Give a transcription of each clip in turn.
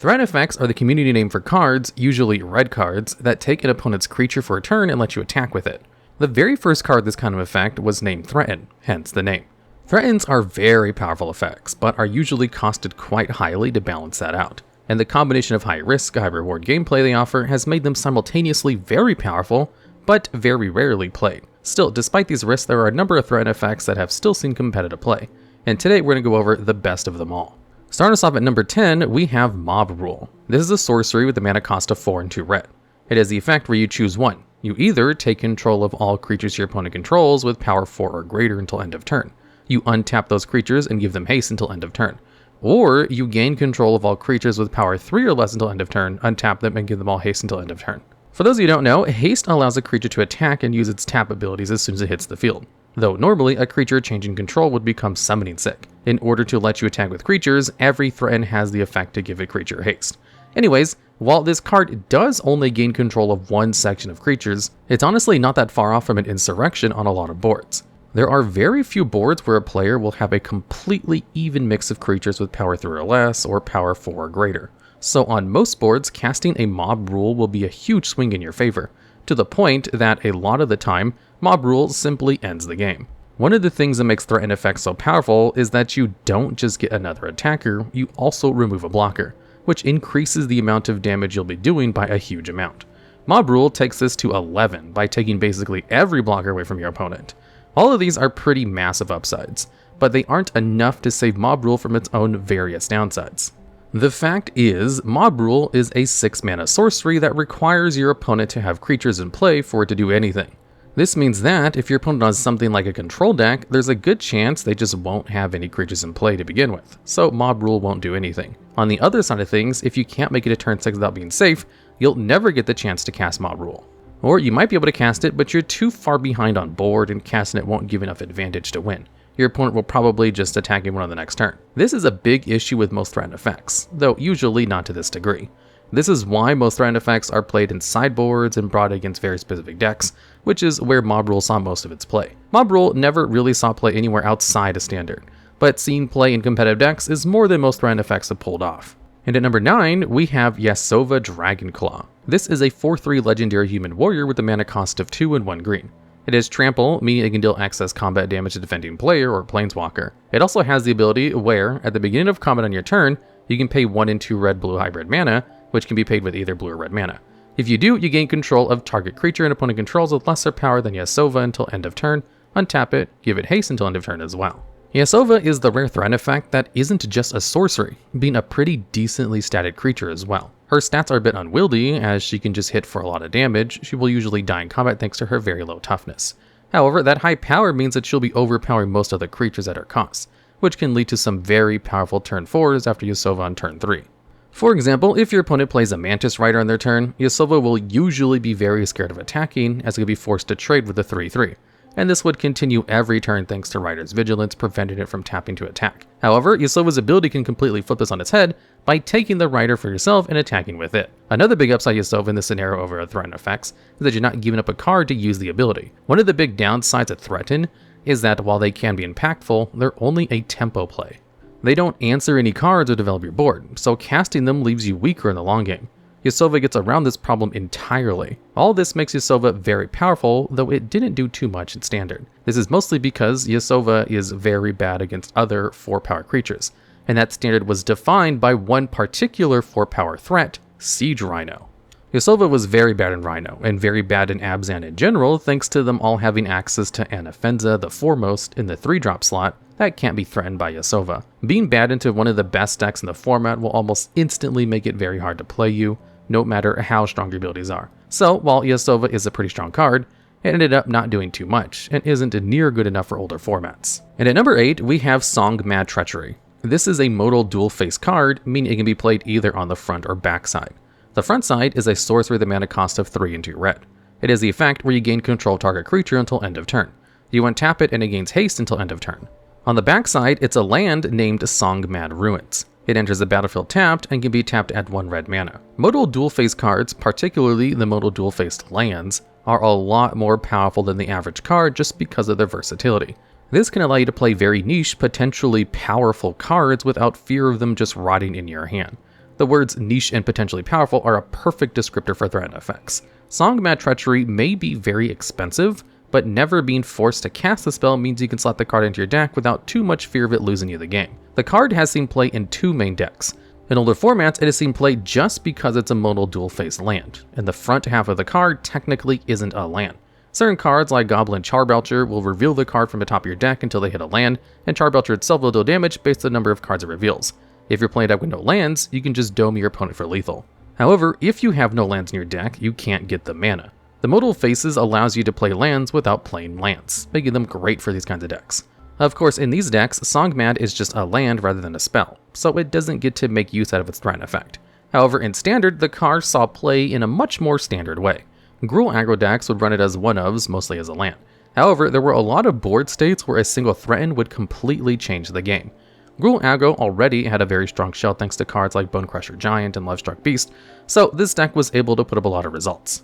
Threat effects are the community name for cards, usually red cards, that take an opponent's creature for a turn and let you attack with it. The very first card this kind of effect was named Threaten, hence the name. Threatens are very powerful effects, but are usually costed quite highly to balance that out. And the combination of high risk, high reward gameplay they offer has made them simultaneously very powerful, but very rarely played. Still, despite these risks, there are a number of threat effects that have still seen competitive play, and today we're going to go over the best of them all. Starting us off at number 10, we have Mob Rule. This is a sorcery with a mana cost of 4 and 2 red. It has the effect where you choose one. You either take control of all creatures your opponent controls with power 4 or greater until end of turn. You untap those creatures and give them haste until end of turn. Or you gain control of all creatures with power 3 or less until end of turn, untap them and give them all haste until end of turn. For those of you who don't know, haste allows a creature to attack and use its tap abilities as soon as it hits the field. Though normally, a creature changing control would become summoning sick. In order to let you attack with creatures, every threaten has the effect to give a creature haste. Anyways, while this card does only gain control of one section of creatures, it's honestly not that far off from an insurrection on a lot of boards. There are very few boards where a player will have a completely even mix of creatures with power 3 or less, or power 4 or greater. So on most boards, casting a Mob Rule will be a huge swing in your favor, to the point that a lot of the time, Mob Rule simply ends the game. One of the things that makes threaten effects so powerful is that you don't just get another attacker, you also remove a blocker, which increases the amount of damage you'll be doing by a huge amount. Mob Rule takes this to 11 by taking basically every blocker away from your opponent. All of these are pretty massive upsides, but they aren't enough to save Mob Rule from its own various downsides. The fact is, Mob Rule is a 6-mana sorcery that requires your opponent to have creatures in play for it to do anything. This means that if your opponent has something like a control deck, there's a good chance they just won't have any creatures in play to begin with, so Mob Rule won't do anything. On the other side of things, if you can't make it to turn 6 without being safe, you'll never get the chance to cast Mob Rule. Or you might be able to cast it, but you're too far behind on board and casting it won't give enough advantage to win. Your opponent will probably just attack you on the next turn. This is a big issue with most threaten effects, though usually not to this degree. This is why most threaten effects are played in sideboards and brought against very specific decks, which is where Mob Rule saw most of its play. Mob Rule never really saw play anywhere outside of Standard, but seeing play in competitive decks is more than most threaten effects have pulled off. And at number 9, we have Yasova Dragonclaw. This is a 4/3 legendary human warrior with a mana cost of 2 and 1 green. It has trample, meaning it can deal excess combat damage to defending player or planeswalker. It also has the ability where, at the beginning of combat on your turn, you can pay 1 and 2 red-blue hybrid mana, which can be paid with either blue or red mana. If you do, you gain control of target creature and opponent controls with lesser power than Yasova until end of turn, untap it, give it haste until end of turn as well. Yasova is the rare threat effect that isn't just a sorcery, being a pretty decently statted creature as well. Her stats are a bit unwieldy, as she can just hit for a lot of damage. She will usually die in combat thanks to her very low toughness. However, that high power means that she'll be overpowering most other creatures at her cost, which can lead to some very powerful turn 4s after Yasova on turn 3. For example, if your opponent plays a Mantis Rider on their turn, Yasova will usually be very scared of attacking, as it can be forced to trade with the 3/3. And this would continue every turn thanks to Rider's Vigilance, preventing it from tapping to attack. However, Yasova's ability can completely flip this on its head by taking the Rider for yourself and attacking with it. Another big upside Yasova in this scenario over threaten effects is that you're not giving up a card to use the ability. One of the big downsides of Threaten is that while they can be impactful, they're only a tempo play. They don't answer any cards or develop your board, so casting them leaves you weaker in the long game. Yasova gets around this problem entirely. All this makes Yasova very powerful, though it didn't do too much in Standard. This is mostly because Yasova is very bad against other 4-power creatures, and that Standard was defined by one particular 4-power threat, Siege Rhino. Yasova was very bad in Rhino, and very bad in Abzan in general, thanks to them all having access to Anafenza, the Foremost, in the 3-drop slot that can't be threatened by Yasova. Being bad into one of the best decks in the format will almost instantly make it very hard to play you, no matter how strong your abilities are. So, while Yasova is a pretty strong card, it ended up not doing too much, and isn't near good enough for older formats. And at number 8, we have Song Mad Treachery. This is a modal dual-face card, meaning it can be played either on the front or back side. The front side is a sorcery with a mana cost of 3 and 2 red. It has the effect where you gain control of target creature until end of turn. You untap it and it gains haste until end of turn. On the back side, it's a land named Song Mad Ruins. It enters the battlefield tapped and can be tapped at 1 red mana. Modal dual-face cards, particularly the modal dual-faced lands, are a lot more powerful than the average card just because of their versatility. This can allow you to play very niche, potentially powerful cards without fear of them just rotting in your hand. The words niche and potentially powerful are a perfect descriptor for threat effects. Song-Mad Treachery may be very expensive, but never being forced to cast the spell means you can slot the card into your deck without too much fear of it losing you the game. The card has seen play in 2 main decks. In older formats, it has seen play just because it's a modal dual-face land, and the front half of the card technically isn't a land. Certain cards like Goblin Charbelcher will reveal the card from the top of your deck until they hit a land, and Charbelcher itself will deal damage based on the number of cards it reveals. If you're playing a deck with no lands, you can just dome your opponent for lethal. However, if you have no lands in your deck, you can't get the mana. The modal faces allows you to play lands without playing lands, making them great for these kinds of decks. Of course, in these decks, Song-Mad is just a land rather than a spell, so it doesn't get to make use out of its threat effect. However, in Standard, the card saw play in a much more standard way. Gruul aggro decks would run it as one-ofs, mostly as a land. However, there were a lot of board states where a single threaten would completely change the game. Gruul aggro already had a very strong shell thanks to cards like Bonecrusher Giant and Lovestruck Beast, so this deck was able to put up a lot of results.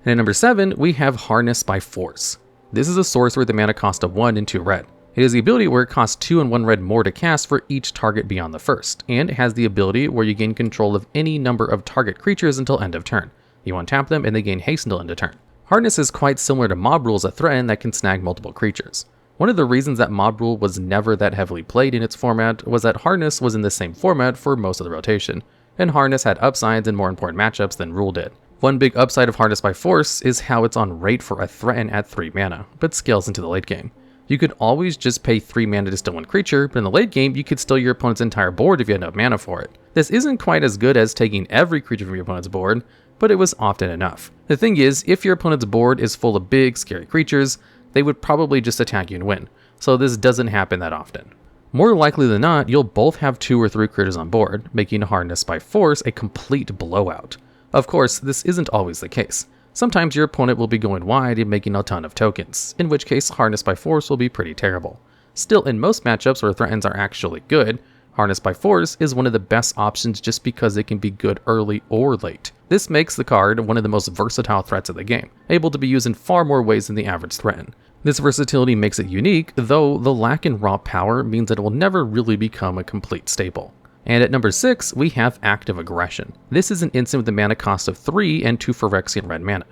And at number 7, we have Harness by Force. This is a sorcery with a mana cost of 1 and 2 red. It is the ability where it costs 2 and 1 red more to cast for each target beyond the first, and it has the ability where you gain control of any number of target creatures until end of turn. You untap them and they gain haste until end of turn. Harness is quite similar to Mob Rule as a threaten that can snag multiple creatures. One of the reasons that Mob Rule was never that heavily played in its format was that Harness was in the same format for most of the rotation, and Harness had upsides in more important matchups than Rule did. One big upside of Harness by Force is how it's on rate for a threaten at 3 mana, but scales into the late game. You could always just pay 3 mana to steal 1 creature, but in the late game you could steal your opponent's entire board if you had enough mana for it. This isn't quite as good as taking every creature from your opponent's board, but it was often enough. The thing is, if your opponent's board is full of big, scary creatures, they would probably just attack you and win, so this doesn't happen that often. More likely than not, you'll both have 2 or 3 critters on board, making Harness by Force a complete blowout. Of course, this isn't always the case. Sometimes your opponent will be going wide and making a ton of tokens, in which case Harness by Force will be pretty terrible. Still, in most matchups where threatens are actually good, Harness by Force is one of the best options just because it can be good early or late. This makes the card one of the most versatile threats of the game, able to be used in far more ways than the average threaten. This versatility makes it unique, though the lack in raw power means that it will never really become a complete staple. And at number 6, we have Active Aggression. This is an instant with a mana cost of 3 and 2 Phyrexian red mana.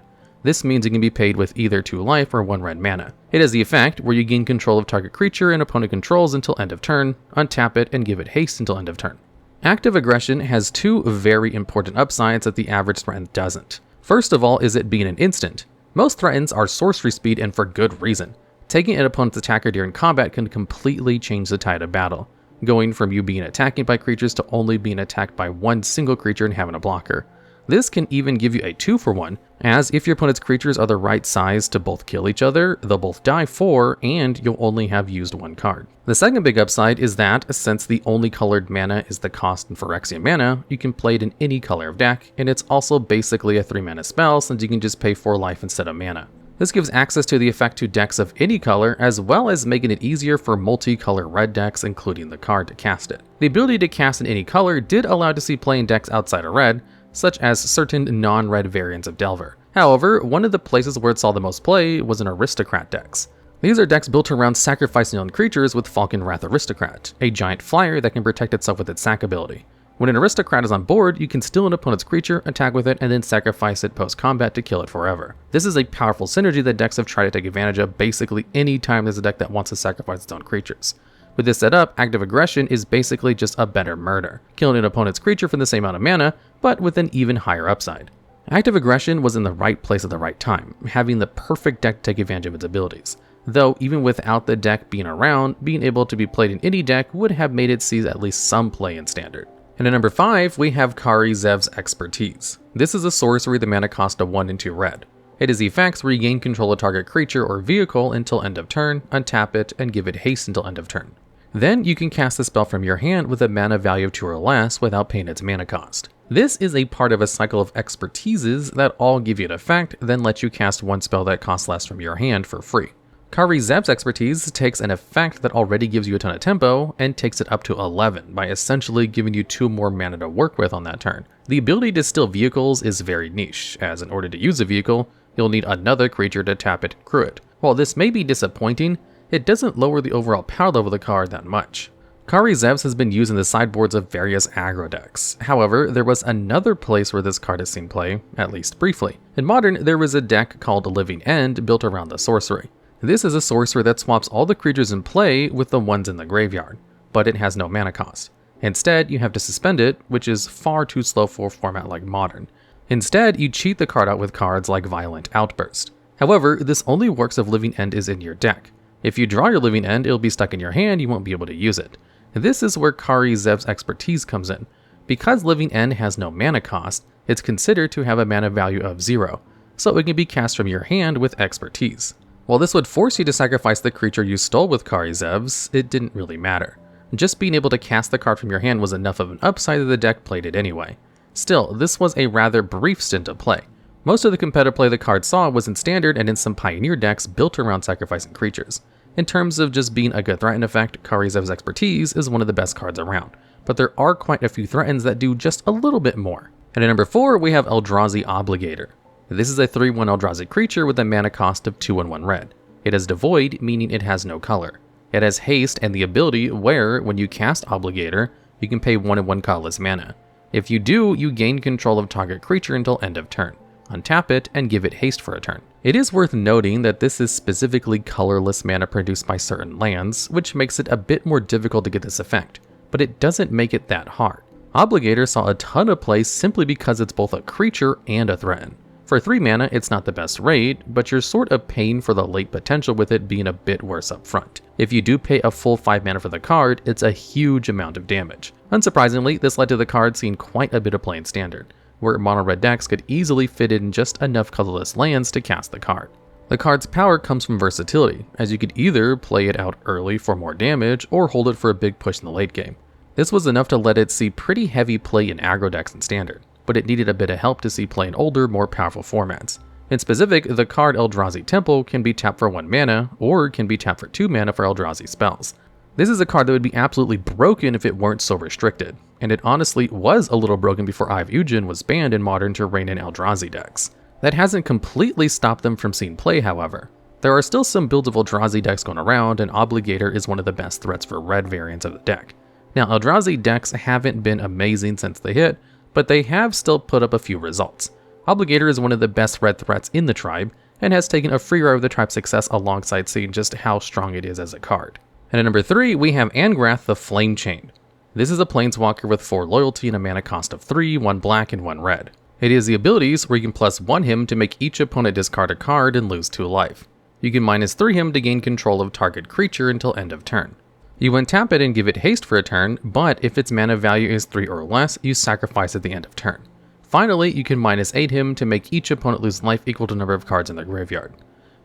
This means it can be paid with either 2 life or 1 red mana. It has the effect where you gain control of target creature and opponent controls until end of turn, untap it, and give it haste until end of turn. Active Aggression has 2 very important upsides that the average threaten doesn't. First of all is it being an instant. Most threatens are sorcery speed and for good reason. Taking an opponent's attacker during combat can completely change the tide of battle, going from you being attacked by creatures to only being attacked by 1 single creature and having a blocker. This can even give you a 2-for-1, as if your opponent's creatures are the right size to both kill each other, they'll both die 4, and you'll only have used 1 card. The second big upside is that, since the only colored mana is the cost in Phyrexian mana, you can play it in any color of deck, and it's also basically a 3 mana spell since you can just pay 4 life instead of mana. This gives access to the effect to decks of any color, as well as making it easier for multicolor red decks, including the card, to cast it. The ability to cast in any color did allow to see play in decks outside of red, such as certain non-red variants of Delver. However, one of the places where it saw the most play was in Aristocrat decks. These are decks built around sacrificing your own creatures with Falcon Wrath Aristocrat, a giant flyer that can protect itself with its sack ability. When an Aristocrat is on board, you can steal an opponent's creature, attack with it, and then sacrifice it post-combat to kill it forever. This is a powerful synergy that decks have tried to take advantage of basically any time there's a deck that wants to sacrifice its own creatures. With this setup, Active Aggression is basically just a better murder, killing an opponent's creature for the same amount of mana, but with an even higher upside. Active Aggression was in the right place at the right time, having the perfect deck to take advantage of its abilities. Though, even without the deck being around, being able to be played in any deck would have made it see at least some play in Standard. And at number 5, we have Kari Zev's Expertise. This is a sorcery with a mana cost of 1 and 2 red. It is the effects where you gain control of target creature or vehicle until end of turn, untap it, and give it haste until end of turn. Then you can cast the spell from your hand with a mana value of 2 or less without paying its mana cost. This is a part of a cycle of expertises that all give you an effect, then let you cast 1 spell that costs less from your hand for free. Kari Zev's Expertise takes an effect that already gives you a ton of tempo and takes it up to 11 by essentially giving you 2 more mana to work with on that turn. The ability to steal vehicles is very niche, as in order to use a vehicle, you'll need another creature to tap it and crew it. While this may be disappointing, it doesn't lower the overall power level of the card that much. Kari Zevs has been used in the sideboards of various aggro decks. However, there was another place where this card has seen play, at least briefly. In Modern, there was a deck called Living End built around the sorcery. This is a sorcery that swaps all the creatures in play with the ones in the graveyard, but it has no mana cost. Instead, you have to suspend it, which is far too slow for a format like Modern. Instead, you cheat the card out with cards like Violent Outburst. However, this only works if Living End is in your deck. If you draw your Living End, it'll be stuck in your hand, you won't be able to use it. This is where Kari Zev's expertise comes in. Because Living End has no mana cost, it's considered to have a mana value of 0, so it can be cast from your hand with expertise. While this would force you to sacrifice the creature you stole with Kari Zevs, it didn't really matter. Just being able to cast the card from your hand was enough of an upside that the deck played it anyway. Still, this was a rather brief stint of play. Most of the competitive play the card saw was in Standard and in some Pioneer decks built around sacrificing creatures. In terms of just being a good threaten effect, Kari Zev's expertise is one of the best cards around, but there are quite a few threatens that do just a little bit more. And at number 4, we have Eldrazi Obligator. This is a 3/1 Eldrazi creature with a mana cost of 2 and 1 red. It is devoid, meaning it has no color. It has haste and the ability where, when you cast Obligator, you can pay 1 and 1 colorless mana. If you do, you gain control of target creature until end of turn. Untap it and give it haste for a turn. It is worth noting that this is specifically colorless mana produced by certain lands, which makes it a bit more difficult to get this effect, but it doesn't make it that hard. Obligator saw a ton of play simply because it's both a creature and a threaten. For 3 mana, it's not the best rate, but you're sort of paying for the late potential with it being a bit worse up front. If you do pay a full 5 mana for the card, it's a huge amount of damage. Unsurprisingly, this led to the card seeing quite a bit of play in Standard, where mono-red decks could easily fit in just enough colorless lands to cast the card. The card's power comes from versatility, as you could either play it out early for more damage or hold it for a big push in the late game. This was enough to let it see pretty heavy play in aggro decks in Standard, but it needed a bit of help to see play in older, more powerful formats. In specific, the card Eldrazi Temple can be tapped for 1 mana, or can be tapped for 2 mana for Eldrazi spells. This is a card that would be absolutely broken if it weren't so restricted, and it honestly was a little broken before Eye of Ugin was banned in Modern to rein in Eldrazi decks. That hasn't completely stopped them from seeing play, however. There are still some builds of Eldrazi decks going around, and Obligator is one of the best threats for red variants of the deck. Now, Eldrazi decks haven't been amazing since they hit, but they have still put up a few results. Obligator is one of the best red threats in the tribe, and has taken a free ride of the tribe's success alongside seeing just how strong it is as a card. And at number 3, we have Angrath the Flame Chain. This is a planeswalker with 4 loyalty and a mana cost of 3, 1 black, and 1 red. It is the abilities where you can +1 him to make each opponent discard a card and lose 2 life. You can -3 him to gain control of target creature until end of turn. You untap it and give it haste for a turn, but if its mana value is 3 or less, you sacrifice at the end of turn. Finally, you can -8 him to make each opponent lose life equal to the number of cards in their graveyard.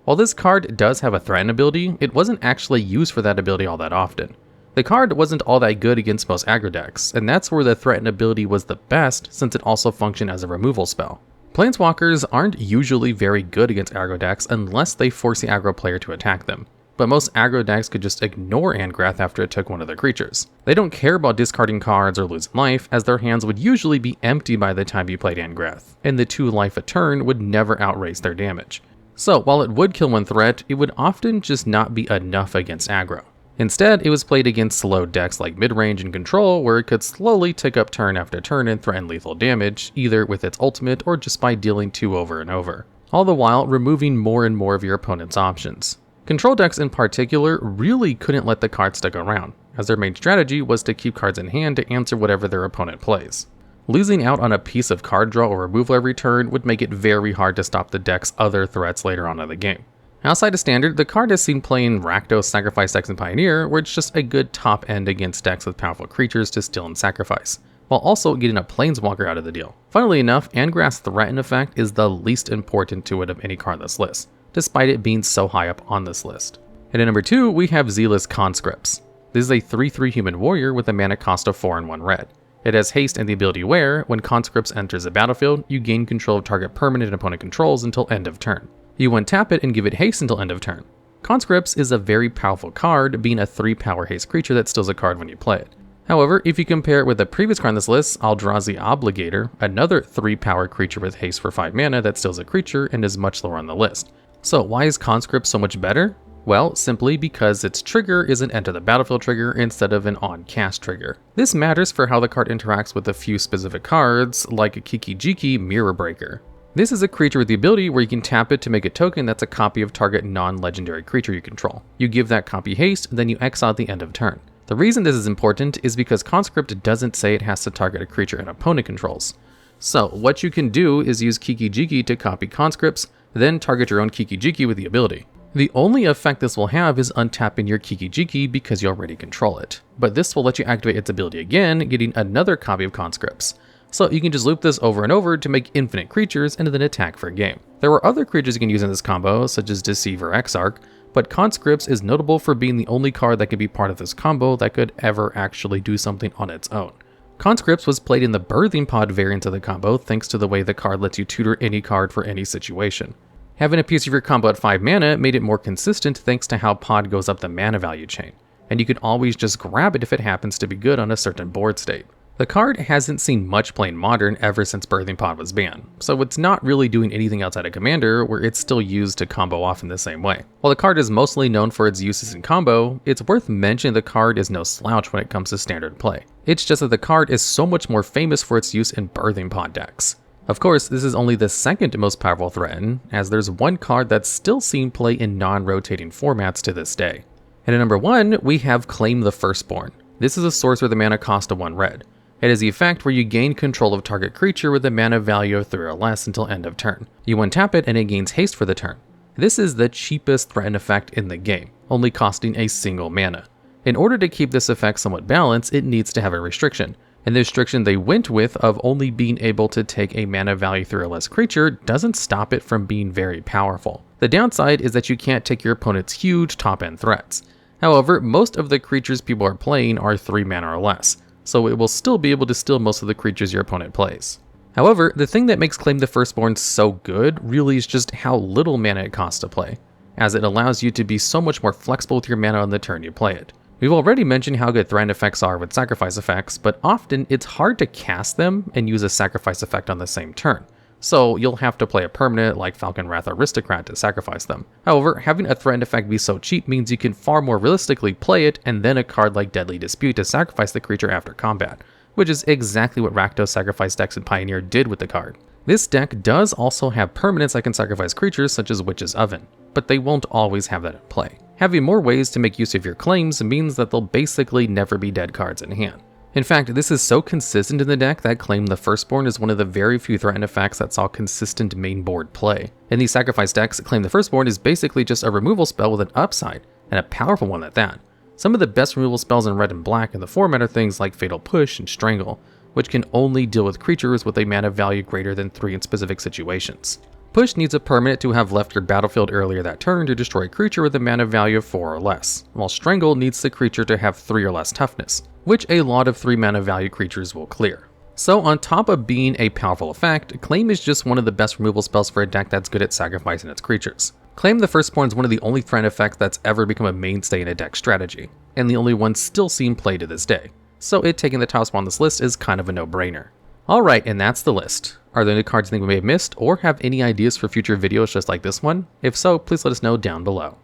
While this card does have a threaten ability, it wasn't actually used for that ability all that often. The card wasn't all that good against most aggro decks, and that's where the threaten ability was the best since it also functioned as a removal spell. Planeswalkers aren't usually very good against aggro decks unless they force the aggro player to attack them, but most aggro decks could just ignore Angrath after it took one of their creatures. They don't care about discarding cards or losing life, as their hands would usually be empty by the time you played Angrath, and the 2 life a turn would never outrace their damage. So while it would kill one threat, it would often just not be enough against aggro. Instead, it was played against slow decks like midrange and control, where it could slowly tick up turn after turn and threaten lethal damage, either with its ultimate or just by dealing 2 over and over, all the while removing more and more of your opponent's options. Control decks in particular really couldn't let the card stick around, as their main strategy was to keep cards in hand to answer whatever their opponent plays. Losing out on a piece of card draw or removal every turn would make it very hard to stop the deck's other threats later on in the game. Outside of Standard, the card has seen play in Rakdos sacrifice decks in Pioneer, where it's just a good top end against decks with powerful creatures to steal and sacrifice, while also getting a Planeswalker out of the deal. Funnily enough, Angrath's Threaten effect is the least important to it of any card on this list, despite it being so high up on this list. And at number 2, we have Zealous Conscripts. This is a 3/3 human warrior with a mana cost of 4 and 1 red. It has haste and the ability where, when Conscripts enters the battlefield, you gain control of target permanent opponent controls until end of turn. You untap it and give it haste until end of turn. Conscripts is a very powerful card, being a 3-power haste creature that steals a card when you play it. However, if you compare it with the previous card on this list, Eldrazi Obligator, another 3-power creature with haste for 5 mana that steals a creature and is much lower on the list. So why is Conscript so much better? Well, simply because its trigger is an enter the battlefield trigger instead of an on-cast trigger. This matters for how the card interacts with a few specific cards, like a Kiki-Jiki Mirror Breaker. This is a creature with the ability where you can tap it to make a token that's a copy of target non-legendary creature you control. You give that copy haste, then you exile at the end of turn. The reason this is important is because Conscript doesn't say it has to target a creature an opponent controls. So what you can do is use Kiki-Jiki to copy Conscripts, then target your own Kiki-Jiki with the ability. The only effect this will have is untapping your Kiki-Jiki because you already control it, but this will let you activate its ability again, getting another copy of Conscripts. So you can just loop this over and over to make infinite creatures and then attack for a game. There are other creatures you can use in this combo, such as Deceiver Exarch, but Conscripts is notable for being the only card that could be part of this combo that could ever actually do something on its own. Conscripts was played in the Birthing Pod variant of the combo thanks to the way the card lets you tutor any card for any situation. Having a piece of your combo at 5 mana made it more consistent thanks to how Pod goes up the mana value chain, and you can always just grab it if it happens to be good on a certain board state. The card hasn't seen much play in Modern ever since Birthing Pod was banned, so it's not really doing anything outside of Commander where it's still used to combo off in the same way. While the card is mostly known for its uses in combo, it's worth mentioning the card is no slouch when it comes to standard play. It's just that the card is so much more famous for its use in Birthing Pod decks. Of course, this is only the second most powerful Threaten, as there's one card that's still seen play in non-rotating formats to this day. And at number 1, we have Claim the Firstborn. This is a sorcerer with a mana cost of 1 red. It is the effect where you gain control of target creature with a mana value of 3 or less until end of turn. You untap it and it gains haste for the turn. This is the cheapest Threaten effect in the game, only costing a single mana. In order to keep this effect somewhat balanced, it needs to have a restriction. And the restriction they went with of only being able to take a mana value 3 or less creature doesn't stop it from being very powerful. The downside is that you can't take your opponent's huge top-end threats. However, most of the creatures people are playing are 3 mana or less, so it will still be able to steal most of the creatures your opponent plays. However, the thing that makes Claim the Firstborn so good really is just how little mana it costs to play, as it allows you to be so much more flexible with your mana on the turn you play it. We've already mentioned how good Threaten effects are with sacrifice effects, but often it's hard to cast them and use a sacrifice effect on the same turn. So you'll have to play a permanent like Falcon Wrath Aristocrat to sacrifice them. However, having a Threaten effect be so cheap means you can far more realistically play it and then a card like Deadly Dispute to sacrifice the creature after combat, which is exactly what Rakdos sacrifice decks in Pioneer did with the card. This deck does also have permanents that can sacrifice creatures such as Witch's Oven, but they won't always have that in play. Having more ways to make use of your claims means that they'll basically never be dead cards in hand. In fact, this is so consistent in the deck that Claim the Firstborn is one of the very few Threaten effects that saw consistent main board play. In these sacrifice decks, Claim the Firstborn is basically just a removal spell with an upside, and a powerful one at that. Some of the best removal spells in red and black in the format are things like Fatal Push and Strangle, which can only deal with creatures with a mana value greater than 3 in specific situations. Push needs a permanent to have left your battlefield earlier that turn to destroy a creature with a mana value of 4 or less, while Strangle needs the creature to have 3 or less toughness, which a lot of 3 mana value creatures will clear. So on top of being a powerful effect, Claim is just one of the best removal spells for a deck that's good at sacrificing its creatures. Claim the Firstborn is one of the only Threaten effects that's ever become a mainstay in a deck strategy, and the only one still seen played to this day, so it taking the top spot on this list is kind of a no-brainer. Alright, and that's the list. Are there any cards you think we may have missed, or have any ideas for future videos just like this one? If so, please let us know down below.